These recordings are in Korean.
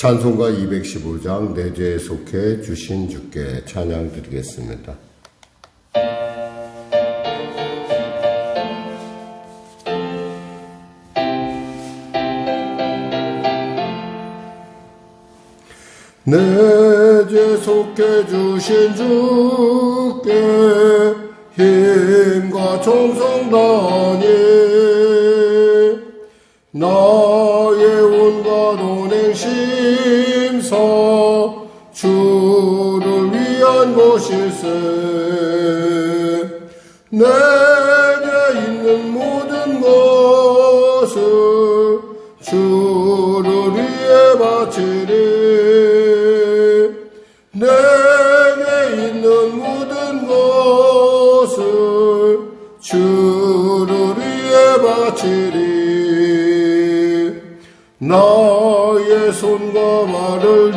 찬송가 215장 내 죄에 속해 주신 주께 찬양 드리겠습니다. 내 죄 속해 주신 주께 힘과 정성 다하니 나의 온갖 온행심사 주를 위한 것일세. 내게 있는 모든 것을 주를 위해 바치리. 내게 있는 모든 것을 주를 위해 바치리. 나의 손과 발을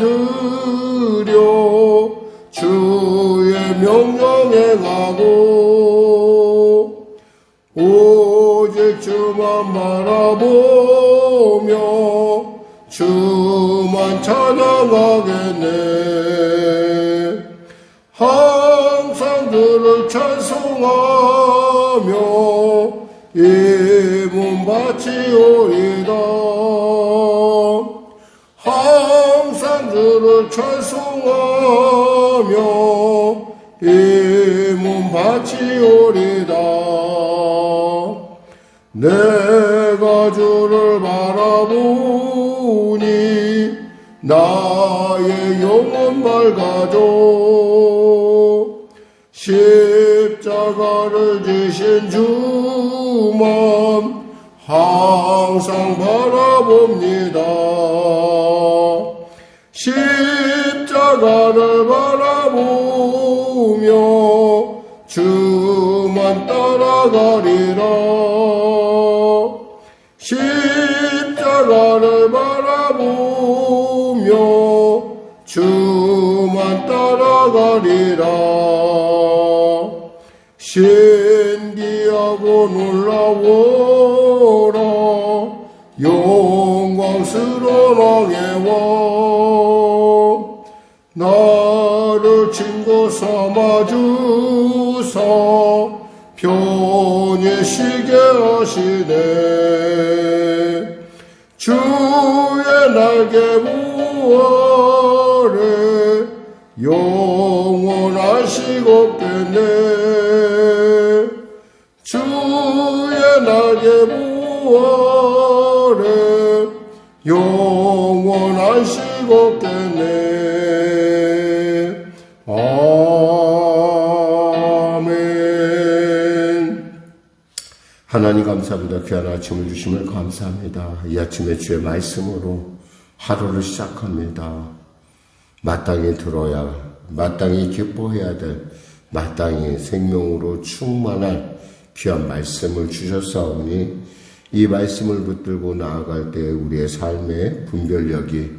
들여 주의 명령 행하고 오직 주만 바라보며 주만 찬양하겠네. 항상 그를 찬송하며 이 몸 바치오리다. 항상 그를 찬송하며 이 몸 바치오리다. 내가 주를 바라보니 나의 영혼 밝아져. 십자가를 지신 주만 항상 바라봅니다. 십자가를 바라보며 주만 따라가리라. 십자가를 바라보며 주만 따라가리라. 신기하고 놀라워라 영광스러운 왕의 왕. 나를 친구 삼아주사 편히 쉬게 하시네. 주의 날개 부아래 영원한 식없겠네. 주의 날개 부아래 영원한 식없겠네. 아멘. 하나님 감사합니다. 귀한 아침을 주심을 감사합니다. 이 아침에 주의 말씀으로 하루를 시작합니다. 마땅히 들어야, 마땅히 기뻐해야 될, 마땅히 생명으로 충만할 귀한 말씀을 주셨사오니 이 말씀을 붙들고 나아갈 때 우리의 삶의 분별력이,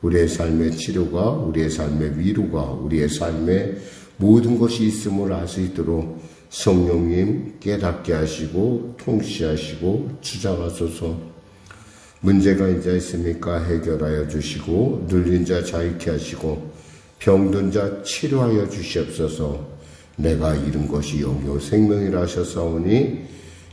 우리의 삶의 치료가, 우리의 삶의 위로가, 우리의 삶의 모든 것이 있음을 알 수 있도록 성령님 깨닫게 하시고 통치하시고 주장하소서. 문제가 있자 있습니까? 해결하여 주시고 눌린 자 자유케 하시고 병든 자 치료하여 주시옵소서. 내가 잃은 것이 영이요 생명이라 하셨사오니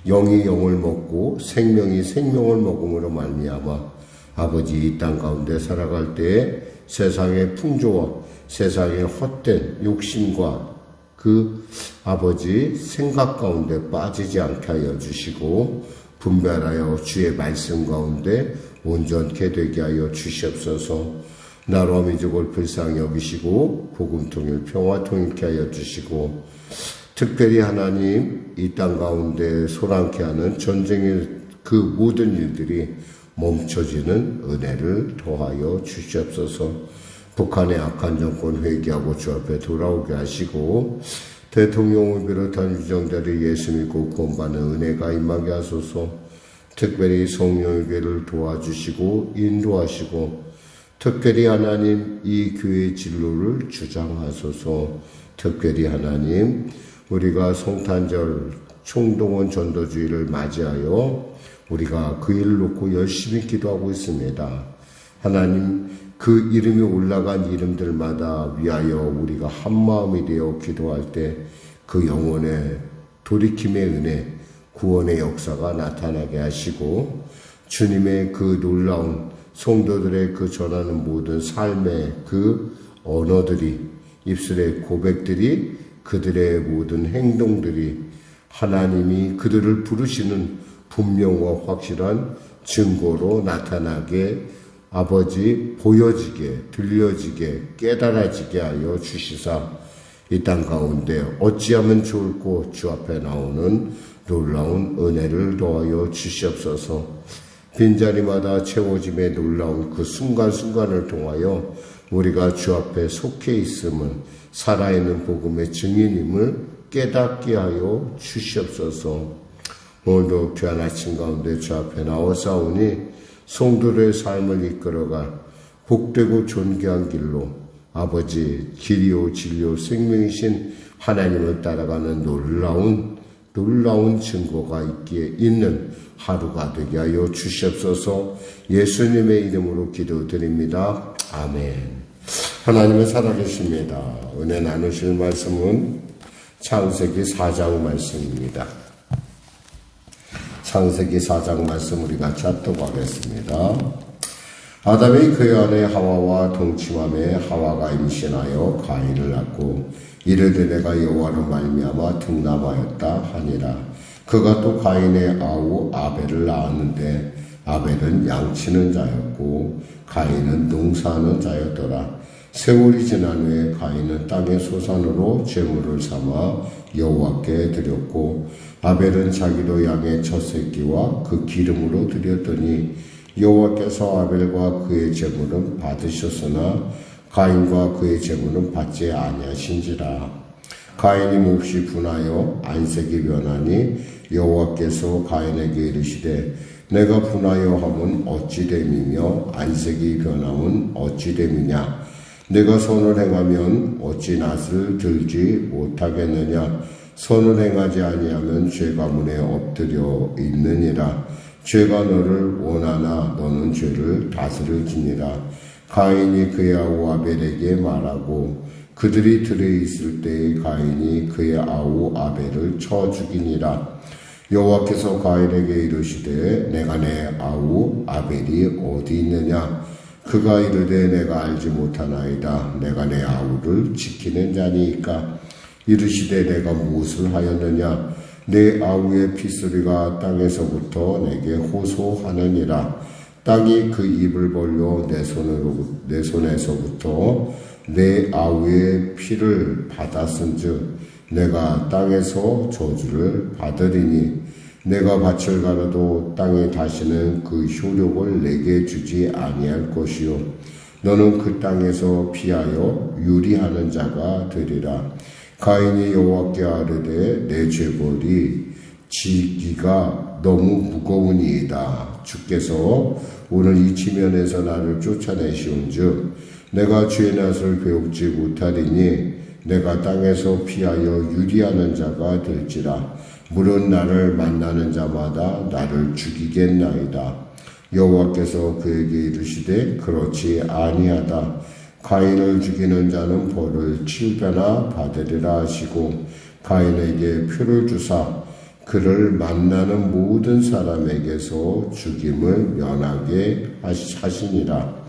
영이 영을 먹고 생명이 생명을 먹음으로 말미암아 아버지 이 땅 가운데 살아갈 때에 세상의 풍조와 세상의 헛된 욕심과 그 아버지 생각 가운데 빠지지 않게 하여 주시고 분별하여 주의 말씀 가운데 온전케 되게 하여 주시옵소서. 나로 민족을 불쌍히 여기시고 복음 통일 평화 통일케 하여 주시고 특별히 하나님 이 땅 가운데 소란케 하는 전쟁의 그 모든 일들이 멈춰지는 은혜를 더하여 주시옵소서. 북한의 악한 정권 회개하고 주 앞에 돌아오게 하시고 대통령을 비롯한 유정자들이 예수 믿고 구원받는 은혜가 임하게 하소서. 특별히 성령의 교회를 도와주시고 인도하시고 특별히 하나님 이 교회의 진로를 주장하소서. 특별히 하나님 우리가 성탄절 총동원 전도주의를 맞이하여 우리가 그 일을 놓고 열심히 기도하고 있습니다. 하나님 그 이름이 올라간 이름들마다 위하여 우리가 한마음이 되어 기도할 때 그 영혼의 돌이킴의 은혜, 구원의 역사가 나타나게 하시고 주님의 그 놀라운 성도들의 그 전하는 모든 삶의 그 언어들이, 입술의 고백들이, 그들의 모든 행동들이 하나님이 그들을 부르시는 분명과 확실한 증거로 나타나게 아버지 보여지게, 들려지게, 깨달아지게 하여 주시사 이 땅 가운데 어찌하면 좋을꼬 주 앞에 나오는 놀라운 은혜를 더하여 주시옵소서. 빈자리마다 채워짐의 놀라운 그 순간순간을 통하여 우리가 주 앞에 속해 있음을, 살아있는 복음의 증인임을 깨닫게 하여 주시옵소서. 오늘도 귀한 아침 가운데 주 앞에 나와사오니 성도들의 삶을 이끌어갈 복되고 존귀한 길로 아버지 길이요 진리요 생명이신 하나님을 따라가는 놀라운 증거가 있는 하루가 되게 하여 주시옵소서. 예수님의 이름으로 기도드립니다. 아멘. 하나님은 살아계십니다. 은혜 나누실 말씀은 창세기 4장 말씀입니다. 창세기 4장 말씀 우리 같이 합독하겠습니다. 아담이 그의 아내 하와와 동침함에 하와가 임신하여 가인을 낳고 이르되 내가 여호와로 말미암아 등남하였다 하니라. 그가 또 가인의 아우 아벨을 낳았는데 아벨은 양치는 자였고 가인은 농사하는 자였더라. 세월이 지난 후에 가인은 땅의 소산으로 제물을 삼아 여호와께 드렸고 아벨은 자기도 양의 첫 새끼와 그 기름으로 드렸더니 여호와께서 아벨과 그의 제물은 받으셨으나 가인과 그의 제물은 받지 아니하신지라. 가인이 몹시 분하여 안색이 변하니 여호와께서 가인에게 이르시되 내가 분하여 함은 어찌 됨이며 안색이 변함은 어찌 됨이냐. 내가 선을 행하면 어찌 낫을 들지 못하겠느냐. 선을 행하지 아니하면 죄 가문에 엎드려 있느니라. 죄가 너를 원하나 너는 죄를 다스릴지니라. 가인이 그의 아우 아벨에게 말하고 그들이 들에 있을 때에 가인이 그의 아우 아벨을 쳐 죽이니라. 여호와께서 가인에게 이르시되 내가 내 아우 아벨이 어디 있느냐. 그가 이르되 내가 알지 못하나이다. 내가 내 아우를 지키는 자니이까. 이르시되 내가 무엇을 하였느냐. 내 아우의 핏소리가 땅에서부터 내게 호소하느니라. 땅이 그 입을 벌려 내 손에서부터 내 아우의 피를 받았은즉 내가 땅에서 저주를 받으리니 내가 밭을 갈아도 땅이 다시는 그 효력을 내게 주지 아니할 것이요 너는 그 땅에서 피하여 유리하는 자가 되리라. 가인이 여호와께 아뢰되 내 죄벌이 지기가 너무 무거우니이다. 주께서 오늘 이 지면에서 나를 쫓아내시온즉 내가 죄의 낫을 배우지 못하리니 내가 땅에서 피하여 유리하는 자가 될지라. 물은 나를 만나는 자마다 나를 죽이겠나이다. 여호와께서 그에게 이르시되 그렇지 아니하다. 가인을 죽이는 자는 벌을 7배나 받으리라 하시고 가인에게 표를 주사 그를 만나는 모든 사람에게서 죽임을 면하게 하시니라.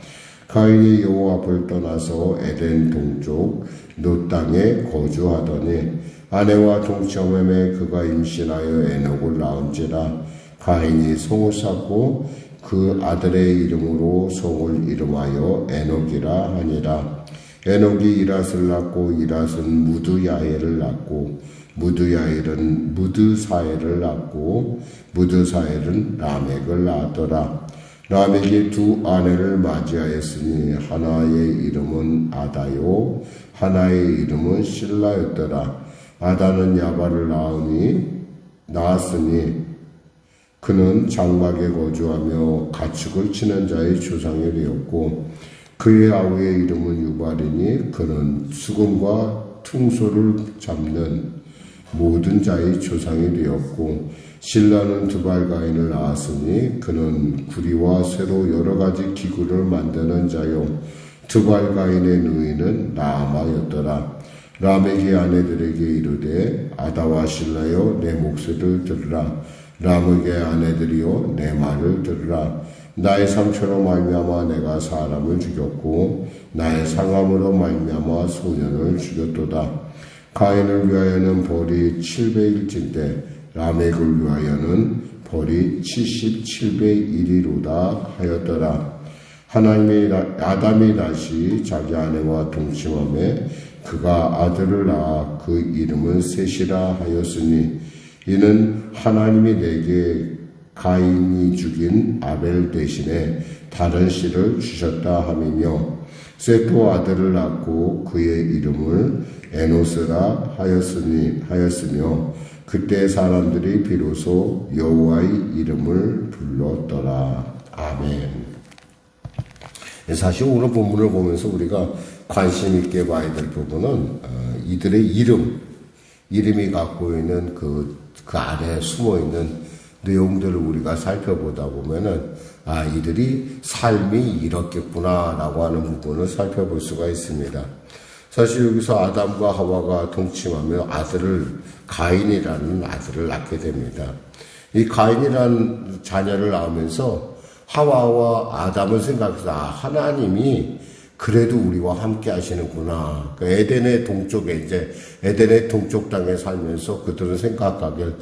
가인이 여호와 앞을 떠나서 에덴 동쪽 노 땅에 거주하더니 아내와 동침함에 그가 임신하여 에녹을 낳은지라. 가인이 성을 쌓고 그 아들의 이름으로 성을 이름하여 에녹이라 하니라. 에녹이 이랏을 낳고 이랏은 무드야엘을 낳고 무드야엘은 무드사엘을 낳고 무드사엘은 라멕을 낳았더라. 라멕이 두 아내를 맞이하였으니 하나의 이름은 아다요 하나의 이름은 실라였더라. 아다는 야발을 낳았으니 그는 장막에 거주하며 가축을 치는 자의 조상이 되었고 그의 아우의 이름은 유발이니 그는 수금과 퉁소를 잡는 모든 자의 조상이 되었고 실라는 두발가인을 낳았으니 그는 구리와 쇠로 여러 가지 기구를 만드는 자요 두발 가인의 누이는 나아마였더라. 라멕이 아내들에게 이르되 아다와 실라여 내 목소리를 들으라. 라멕의 아내들이여 내 말을 들으라. 나의 상처로 말미암아 내가 사람을 죽였고 나의 상함으로 말미암아 소년을 죽였도다. 가인을 위하여는 벌이 700일진데 라멕을 위하여는 벌이 77배 1이로다 하였더라. 아담이 다시 자기 아내와 동침함에 그가 아들을 낳아 그 이름을 셋이라 하였으니 이는 하나님이 내게 가인이 죽인 아벨 대신에 다른 씨를 주셨다 함이며 셋도 아들을 낳고 그의 이름을 에노스라 하였으며 그때 사람들이 비로소 여호와의 이름을 불렀더라. 아멘. 사실 오늘 본문을 보면서 우리가 관심 있게 봐야 될 부분은 이들의 이름이 갖고 있는 그 안에 숨어 있는 내용들을 우리가 살펴보다 보면은 이들이 삶이 이렇겠구나라고 하는 부분을 살펴볼 수가 있습니다. 사실 여기서 아담과 하와가 동침하며 가인이라는 아들을 낳게 됩니다. 이 가인이라는 자녀를 낳으면서 하와와 아담을 생각해서 하나님이 그래도 우리와 함께 하시는구나. 에덴의 동쪽 땅에 살면서 그들은 생각하길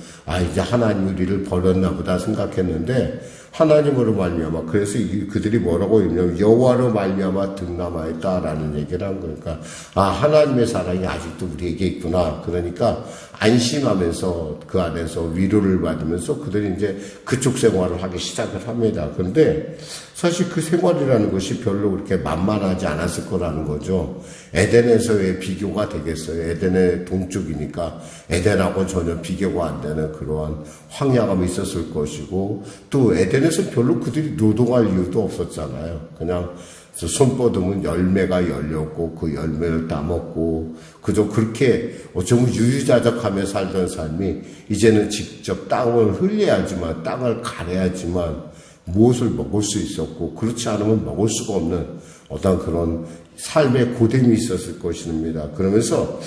이제 하나님이 우리를 버렸나 보다 생각했는데 하나님으로 말미암아 그래서 그들이 뭐라고 했냐면 여호와로 말미암아 득남하였다라는 얘기를 한 거니까 하나님의 사랑이 아직도 우리에게 있구나. 그러니까 안심하면서 그 안에서 위로를 받으면서 그들이 이제 그쪽 생활을 하기 시작을 합니다. 그런데 사실 그 생활이라는 것이 별로 그렇게 만만하지 않았을 거라는 거죠. 에덴에서의 비교가 되겠어요. 에덴의 동쪽이니까 에덴하고 전혀 비교가 안 되는 그러한 황량함이 있었을 것이고 또 에덴에서 별로 그들이 노동할 이유도 없었잖아요. 그냥 손 뻗으면 열매가 열렸고 그 열매를 따먹고 그저 그렇게 어쩌면 유유자적하며 살던 삶이 이제는 직접 땅을 흘려야지만 땅을 가려야지만 무엇을 먹을 수 있었고 그렇지 않으면 먹을 수가 없는 어떤 그런 삶의 고됨이 있었을 것입니다. 그러면서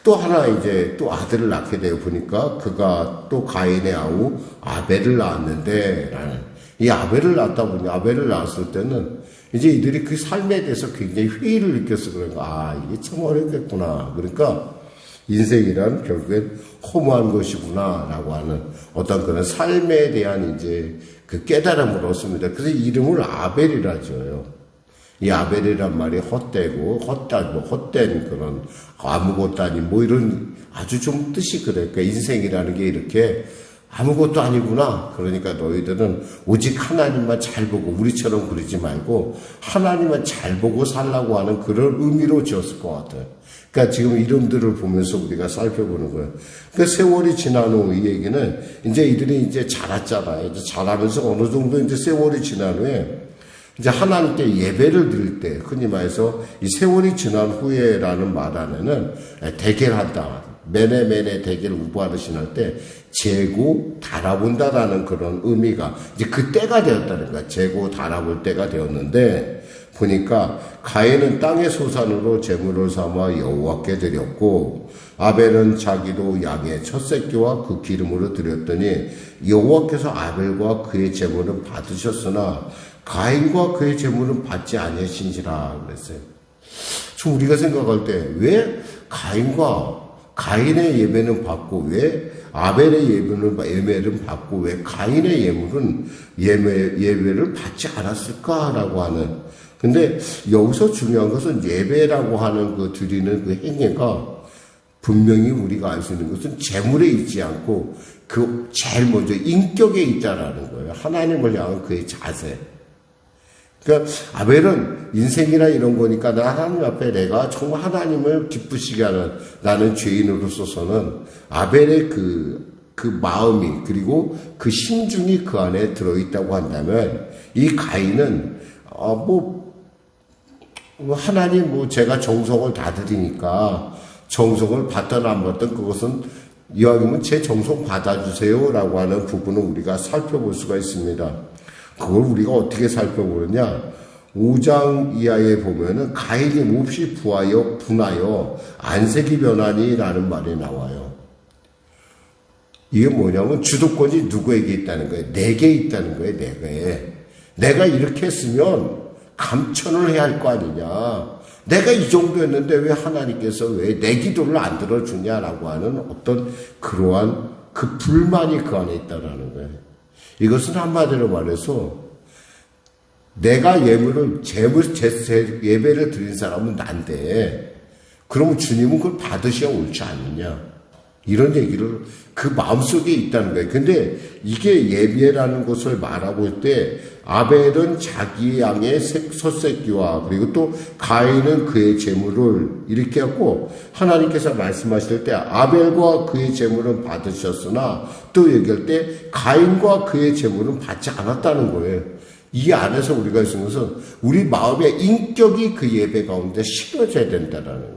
또 하나 이제 또 아들을 낳게 되어 보니까 그가 또 가인의 아우 아벨을 낳았는데 이 아벨을 낳다 보니 아벨을 낳았을 때는 이제 이들이 그 삶에 대해서 굉장히 회의를 느꼈어. 그러니까 이게 참 어렵겠구나. 그러니까 인생이란 결국엔 허무한 것이구나라고 하는 어떤 그런 삶에 대한 이제 그 깨달음을 얻습니다. 그래서 이름을 아벨이라 지어요. 이 아벨이란 말이 헛되고 헛된 그런 아무것도 아닌 이런 아주 좀 뜻이 그래. 그러니까 인생이라는 게 이렇게 아무것도 아니구나. 그러니까 너희들은 오직 하나님만 잘 보고 우리처럼 그러지 말고 하나님만 잘 보고 살라고 하는 그런 의미로 지었을 것 같아요. 그러니까 지금 이름들을 보면서 우리가 살펴보는 거예요. 그 세월이 지난 후 이 얘기는 이제 이들이 이제 자랐잖아요. 이제 자라면서 어느 정도 이제 세월이 지난 후에 이제 하나님께 예배를 드릴 때 흔히 말해서 이 세월이 지난 후에라는 말 안에는 대결한다. 매네 대결 우부하듯이 할 때 재고 달아본다라는 그런 의미가 이제 그 때가 되었다는 거야. 재고 달아볼 때가 되었는데 보니까 가인은 땅의 소산으로 제물을 삼아 여호와께 드렸고 아벨은 자기도 양의 첫 새끼와 그 기름으로 드렸더니 여호와께서 아벨과 그의 제물은 받으셨으나 가인과 그의 제물은 받지 아니하신지라 그랬어요. 좀 우리가 생각할 때 왜 가인의 예배는 받고 왜 아벨의 예배를 받고 왜 가인의 예배를 받지 않았을까라고 하는. 근데 여기서 중요한 것은 예배라고 하는 그 드리는 그 행위가 분명히 우리가 알 수 있는 것은 재물에 있지 않고 그 제일 먼저 인격에 있다라는 거예요. 하나님을 향한 그의 자세. 그러니까 아벨은 인생이나 이런 거니까 나 하나님 앞에 내가 정말 하나님을 기쁘시게 하는 나는 죄인으로서는 아벨의 그 마음이 그리고 그 심중이 그 안에 들어있다고 한다면 이 가인은 하나님 제가 정성을 다 드리니까 정성을 받든 안 받든 그것은 이왕이면 제 정성 받아주세요라고 하는 부분을 우리가 살펴볼 수가 있습니다. 그걸 우리가 어떻게 살펴보느냐? 5장 이하에 보면은 가인이 몹시 분하여 안색이 변하니라는 말이 나와요. 이게 뭐냐면 주도권이 누구에게 있다는 거예요? 내게 있다는 거예요. 내가 이렇게 했으면 감천을 해야 할 거 아니냐. 내가 이 정도 했는데 왜 하나님께서 왜 내 기도를 안 들어주냐라고 하는 어떤 그러한 그 불만이 그 안에 있다라는 거예요. 이것은 한마디로 말해서 내가 예배를 드린 사람은 난데 그러면 주님은 그걸 받으셔야 옳지 않느냐. 이런 얘기를 그 마음속에 있다는 거예요. 근데 이게 예배라는 것을 말하고 있을 때 아벨은 자기 양의 첫새끼와 그리고 또 가인은 그의 재물을 이렇게 했고 하나님께서 말씀하실 때 아벨과 그의 재물은 받으셨으나 또 얘기할 때 가인과 그의 재물은 받지 않았다는 거예요. 이 안에서 우리가 있는 것은 우리 마음의 인격이 그 예배 가운데 심어져야 된다는 거예요.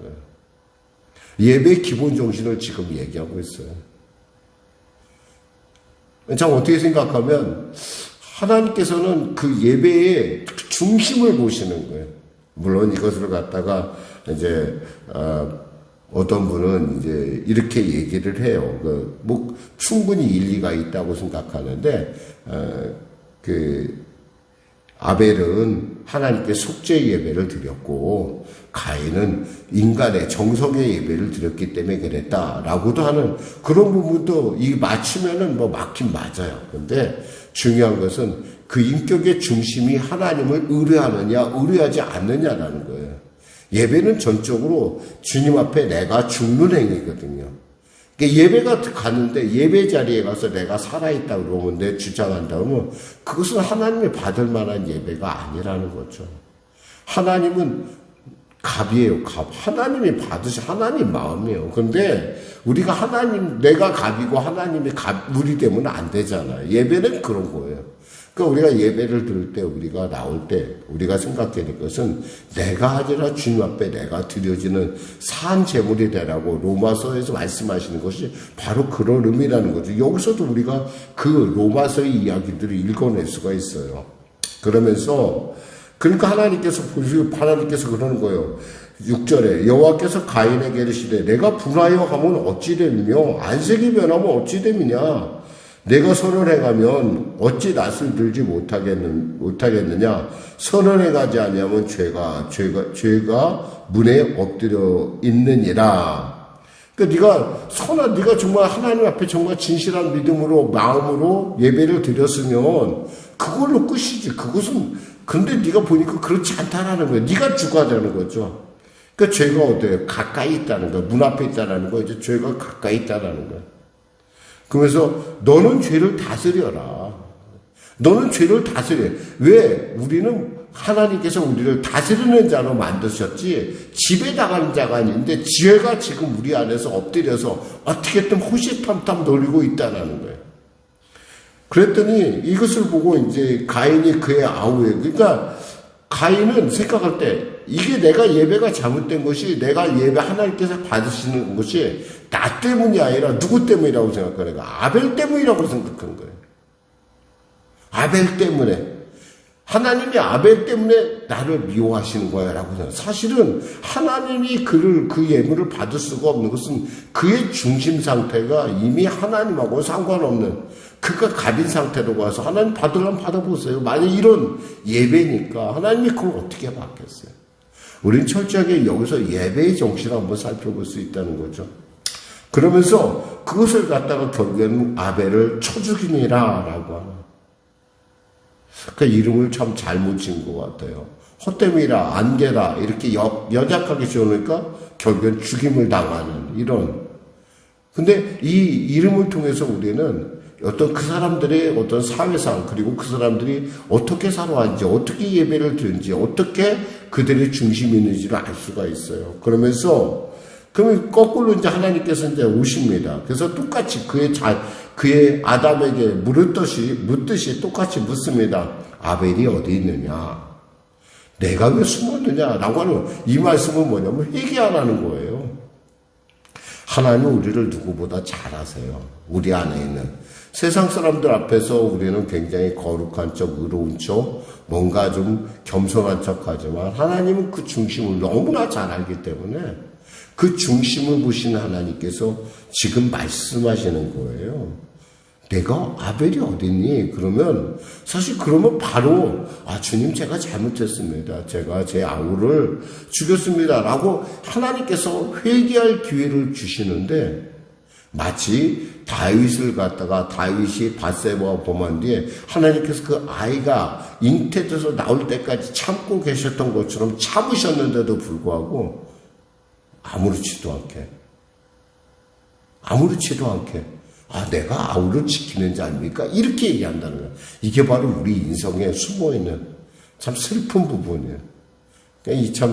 예배의 기본 정신을 지금 얘기하고 있어요. 참 어떻게 생각하면 하나님께서는 그 예배의 중심을 보시는 거예요. 물론 이것을 갖다가 이제 어떤 분은 이제 이렇게 얘기를 해요. 뭐 충분히 일리가 있다고 생각하는데 아벨은 하나님께 속죄 예배를 드렸고 가인은 인간의 정성의 예배를 드렸기 때문에 그랬다라고도 하는 그런 부분도 이 맞추면은 뭐 맞긴 맞아요. 근데 중요한 것은 그 인격의 중심이 하나님을 의뢰하느냐 의뢰하지 않느냐라는 거예요. 예배는 전적으로 주님 앞에 내가 죽는 행위거든요. 예배가 갔는데 예배 자리에 가서 내가 살아있다 그러면 내 주장한다면 그것은 하나님이 받을 만한 예배가 아니라는 거죠. 하나님은 갑이에요. 갑. 하나님이 하나님 마음이에요. 그런데 우리가 내가 갑이고 하나님이 물이 되면 안 되잖아요. 예배는 그런 거예요. 그러니까 우리가 예배를 드릴 때 우리가 나올 때 우리가 생각해야 될 것은 내가 아니라 주님 앞에 내가 드려지는 산 제물이 되라고 로마서에서 말씀하시는 것이 바로 그런 의미라는 거죠. 여기서도 우리가 그 로마서의 이야기들을 읽어낼 수가 있어요. 그러면서 그러니까 하나님께서 그러는 거예요. 6절에 여호와께서 가인에게 이르시되 내가 분하여 하면 어찌 됨이며 안색이 변하면 어찌 됨이냐. 내가 선을 행하면 어찌 낯을 들지 못하겠느냐. 선을 행하지 아니하면 죄가 문에 엎드려 있느니라. 그러니까 네가 정말 하나님 앞에 정말 진실한 믿음으로 마음으로 예배를 드렸으면 그걸로 끝이지. 근데 네가 보니까 그렇지 않다라는 거야. 네가 주가 되는 거죠. 그러니까 죄가 어때요? 가까이 있다는 거야. 문 앞에 있다는 거야. 이제 죄가 가까이 있다는 거야. 그러면서 너는 죄를 다스려라. 너는 죄를 다스려. 왜? 우리는 하나님께서 우리를 다스리는 자로 만드셨지 집에 나가는 자가 아닌데 죄가 지금 우리 안에서 엎드려서 어떻게든 호시탐탐 놀리고 있다는 거예요. 그랬더니 이것을 보고 이제 가인이 그의 아우에 그러니까 가인은 생각할 때 이게 내가 예배가 잘못된 것이 내가 예배 하나님께서 받으시는 것이 나 때문이 아니라 누구 때문이라고 생각하는 거야. 아벨 때문이라고 생각하는 거예요. 아벨 때문에. 하나님이 아벨 때문에 나를 미워하시는 거야 라고 생각해요. 사실은 하나님이 그 예물을 받을 수가 없는 것은 그의 중심 상태가 이미 하나님하고 상관없는 그가 갑인 상태로 가서 하나님 받으려면 받아보세요. 만약 이런 예배니까 하나님이 그걸 어떻게 받겠어요. 우린 철저하게 여기서 예배의 정신을 한번 살펴볼 수 있다는 거죠. 그러면서 그것을 갖다가 결국에는 아벨을 쳐 죽이니라 라고 하는. 그 이름을 참 잘못 지은 것 같아요. 헛됨이라 안개라 이렇게 연약하게 지어놓으니까 결국엔 죽임을 당하는 이런. 근데 이 이름을 통해서 우리는 어떤 그 사람들의 어떤 사회상 그리고 그 사람들이 어떻게 살아왔는지 어떻게 예배를 드는지 어떻게 그들의 중심이 있는지를 알 수가 있어요. 그러면서 그러면 거꾸로 이제 하나님께서 이제 오십니다. 그래서 똑같이 그의 아담에게 묻듯이 똑같이 묻습니다. 아벨이 어디 있느냐? 내가 왜 숨었느냐? 라고 하는 이 말씀은 뭐냐면 회개하라는 거예요. 하나님은 우리를 누구보다 잘 아세요. 우리 안에 있는. 세상 사람들 앞에서 우리는 굉장히 거룩한 척, 의로운 척, 뭔가 좀 겸손한 척 하지만 하나님은 그 중심을 너무나 잘 알기 때문에 그 중심을 보신 하나님께서 지금 말씀하시는 거예요. 내가 아벨이 어딨니? 그러면 사실 그러면 바로 주님 제가 잘못했습니다. 제가 제 아우를 죽였습니다. 라고 하나님께서 회개할 기회를 주시는데 마치 다윗을 갖다가 다윗이 밧세바와 범한 뒤에 하나님께서 그 아이가 잉태돼서 나올 때까지 참고 계셨던 것처럼 참으셨는데도 불구하고 아무렇지도 않게 내가 아우를 지키는 자입니까? 이렇게 얘기한다는 거예요. 이게 바로 우리 인성에 숨어있는 참 슬픈 부분이에요. 그러니까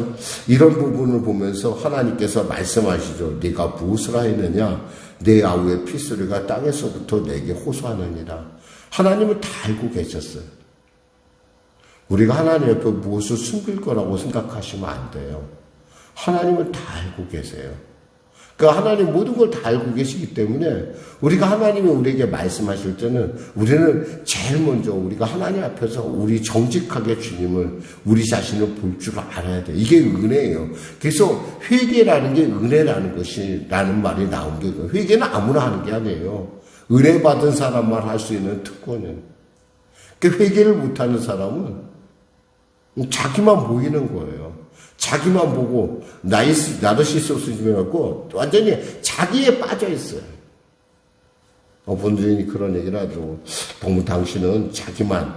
이런 부분을 보면서 하나님께서 말씀하시죠. 네가 무엇을 하였느냐? 내 아우의 피소리가 땅에서부터 내게 호소하느니라. 하나님은 다 알고 계셨어요. 우리가 하나님 앞에 무엇을 숨길 거라고 생각하시면 안 돼요. 하나님은 다 알고 계세요. 그러니까 하나님 모든 걸 다 알고 계시기 때문에 우리가 하나님이 우리에게 말씀하실 때는 우리는 제일 먼저 우리가 하나님 앞에서 우리 정직하게 주님을 우리 자신을 볼 줄 알아야 돼. 이게 은혜예요. 그래서 회개라는 게 은혜라는 것이라는 말이 나온 게 회개는 아무나 하는 게 아니에요. 은혜 받은 사람만 할 수 있는 특권은. 그 회개를 못하는 사람은 자기만 보이는 거예요. 자기만 보고 나르시소스즘이라고 완전히 자기에 빠져 있어요. 본주인이 그런 얘기를 하죠. 너무 당신은 자기만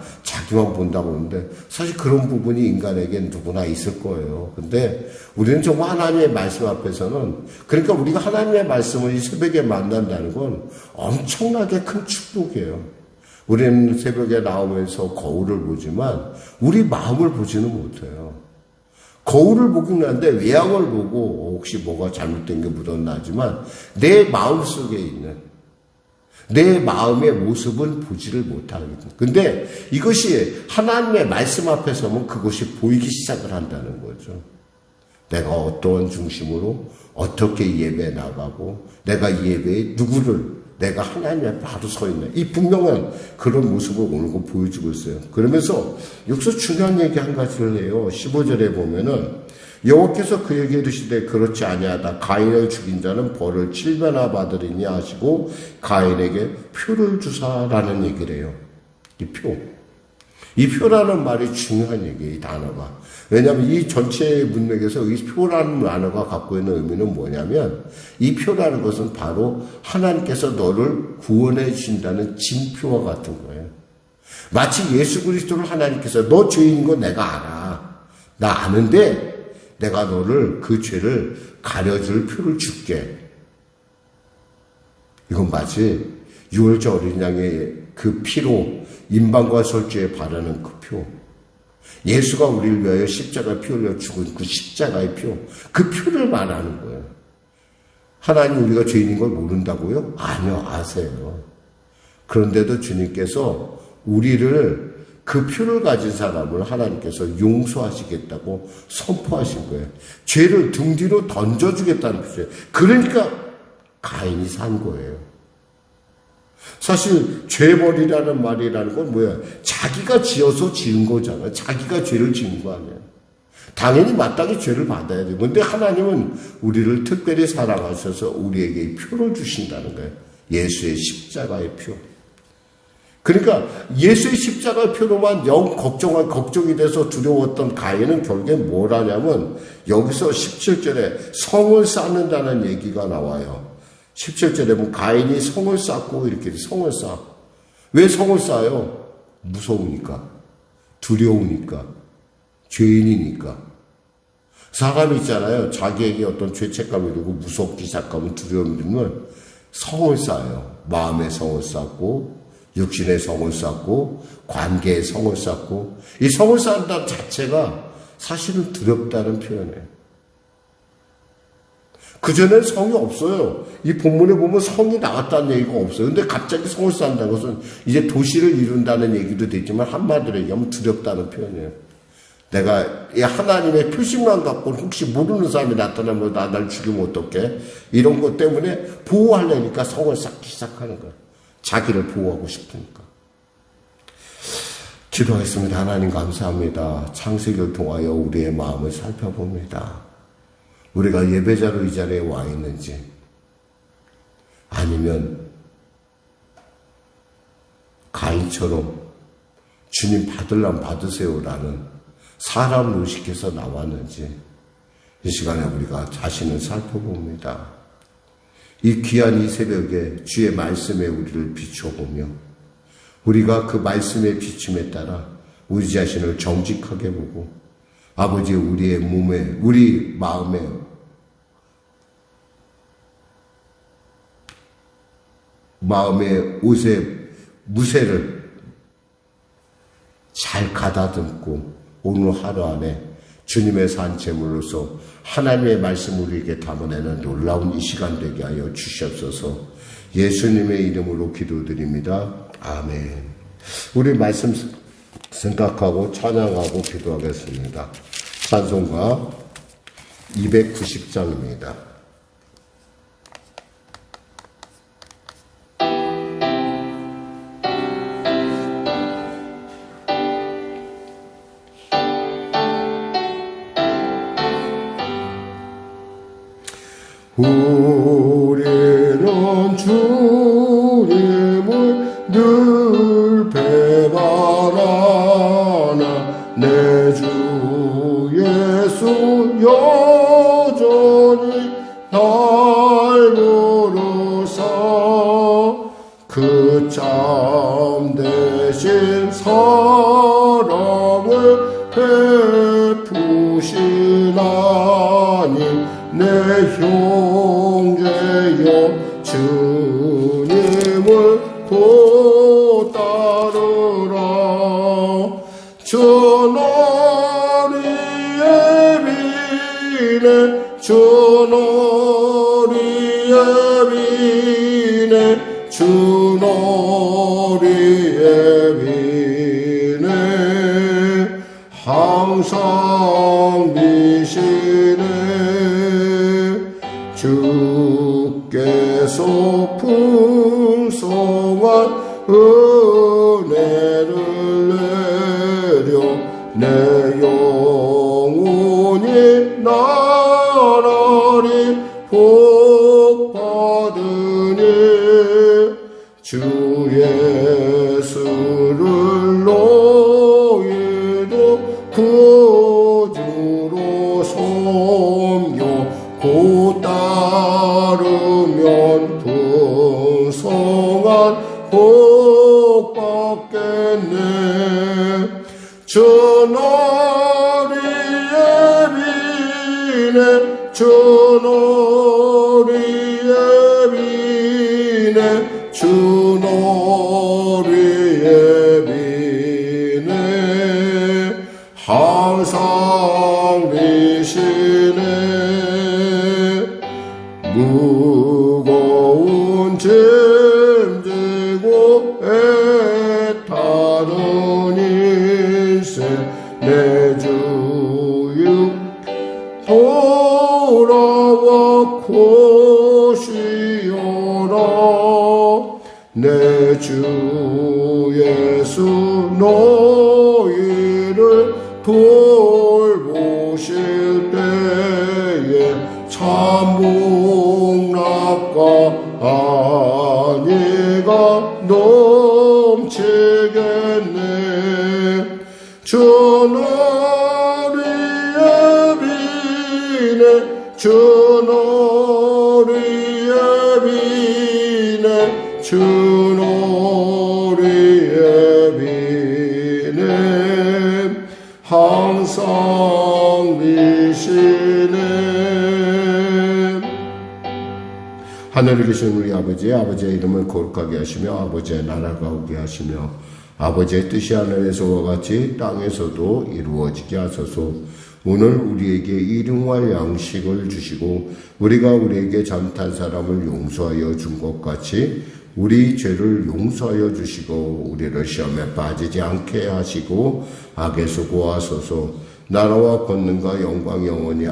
본다고 하는데 사실 그런 부분이 인간에게 누구나 있을 거예요. 근데 우리는 정말 하나님의 말씀 앞에서는 그러니까 우리가 하나님의 말씀을 이 새벽에 만난다는 건 엄청나게 큰 축복이에요. 우리는 새벽에 나오면서 거울을 보지만 우리 마음을 보지는 못해요. 거울을 보긴 하는데 외양을 보고 혹시 뭐가 잘못된 게 묻었나 하지만 내 마음속에 있는 내 마음의 모습은 보지를 못하거든요. 근데 이것이 하나님의 말씀 앞에 서면 그것이 보이기 시작을 한다는 거죠. 내가 어떠한 중심으로 어떻게 예배에 나가고 내가 이 예배에 누구를 내가 하나님 앞에 바로 서 있네. 이 분명한 그런 모습을 오늘 거 보여주고 있어요. 그러면서 여기서 중요한 얘기 한 가지를 해요. 15절에 보면은 여호와께서 그에게 이르시되 그렇지 아니하다. 가인을 죽인 자는 벌을 7배나 받으리니 하시고 가인에게 표를 주사라는 얘기를 해요. 이 표라는 말이 중요한 얘기예요. 이 단어가. 왜냐하면 이 전체 문맥에서 이 표라는 단어가 갖고 있는 의미는 뭐냐면 이 표라는 것은 바로 하나님께서 너를 구원해 주신다는 징표와 같은 거예요. 마치 예수 그리스도를 하나님께서 너 죄인인 거 내가 알아. 나 아는데 내가 너를 그 죄를 가려줄 표를 줄게. 이건 마치 유월절 어린 양의 그 피로 임방과 설주에 바르는 그 표. 예수가 우리를 위하여 십자가에 피 흘려 죽은 그 십자가의 표. 그 표를 말하는 거예요. 하나님 우리가 죄인인 걸 모른다고요? 아니요, 아세요. 그런데도 주님께서 우리를 그 표를 가진 사람을 하나님께서 용서하시겠다고 선포하신 거예요. 죄를 등 뒤로 던져주겠다는 표예요. 그러니까 가인이 산 거예요. 사실 죄벌이라는 말이라는 건 뭐야? 자기가 지어서 지은 거잖아. 자기가 죄를 지은 거 아니야. 당연히 마땅히 죄를 받아야 돼. 근데 하나님은 우리를 특별히 사랑하셔서 우리에게 이 표를 주신다는 거예요. 예수의 십자가의 표. 그러니까 예수의 십자가의 표로만 영 걱정이 돼서 두려웠던 가인은 결국에 뭘 하냐면 여기서 17절에 성을 쌓는다는 얘기가 나와요. 17절에 보면 가인이 성을 쌓고 이렇게 성을 쌓아. 왜 성을 쌓아요? 무서우니까. 두려우니까. 죄인이니까. 사람이 있잖아요. 자기에게 어떤 죄책감이 들고 무섭기 시작하면 두려움이 들면 성을 쌓아요. 마음의 성을 쌓고 육신의 성을 쌓고 관계의 성을 쌓고 이 성을 쌓는다는 자체가 사실은 두렵다는 표현이에요. 그전엔 성이 없어요. 이 본문에 보면 성이 나왔다는 얘기가 없어요. 근데 갑자기 성을 쌓는다는 것은 이제 도시를 이룬다는 얘기도 되지만 한마디로 얘기하면 두렵다는 표현이에요. 내가 이 하나님의 표식만 갖고 혹시 모르는 사람이 나타나면 날 죽이면 어떡해? 이런 것 때문에 보호하려니까 성을 쌓기 시작하는 거예요. 자기를 보호하고 싶으니까. 기도하겠습니다. 하나님 감사합니다. 창세기를 통하여 우리의 마음을 살펴봅니다. 우리가 예배자로 이 자리에 와 있는지 아니면 가인처럼 주님 받으려면 받으세요라는 사람 의식해서 나왔는지 이 시간에 우리가 자신을 살펴봅니다. 이 귀한 이 새벽에 주의 말씀에 우리를 비춰보며 우리가 그 말씀의 비춤에 따라 우리 자신을 정직하게 보고 아버지 우리의 몸에 우리 마음에 마음의 옷에 무쇠를 잘 가다듬고 오늘 하루 안에 주님의 산 제물로서 하나님의 말씀 우리에게 담아내는 놀라운 이 시간 되게 하여 주시옵소서. 예수님의 이름으로 기도드립니다. 아멘. 우리 말씀 생각하고 찬양하고 기도하겠습니다. 찬송가 290장입니다. 우리는 주님을 늘 배반하나 내 주 예수 여전히 날 부르사 그 참되신 사랑을 베푸시나니 내 형제여 주님을 곧 따르라. 주너리의 비네 주너리의 비네 주너리의 비네 항상 비시네 주께서 풍성한 은혜를 내려 내 영혼이 나날이 복받으니 주 예수를 너희도 구주로 섬겨 곧 따르면 풍성한 복 받겠네. 주너리의 비네 주너리의 비네 주너리의 비네 항상 비시네 무거운 짐 지고 애타는 인생 내 주유 돌아와 고시오라. 내 주 예수 너희를 돌보실 때에 참복락과 안위가 넘치겠네. 주너리의 비네 주너리의 비네 주너리의 비네 항상 비시네. 하늘에 계신 우리 아버지의 이름을 거룩하게 하시며 아버지의 나라가 오게 하시며 아버지의 뜻이 하늘에서와 같이 땅에서도 이루어지게 하소서. 오늘 우리에게 일용할 양식을 주시고 우리가 우리에게 잘못한 사람을 용서하여 준 것 같이 우리 죄를 용서하여 주시고 우리를 시험에 빠지지 않게 하시고 악에서 구하소서. 나라와 권능과 영광 영원히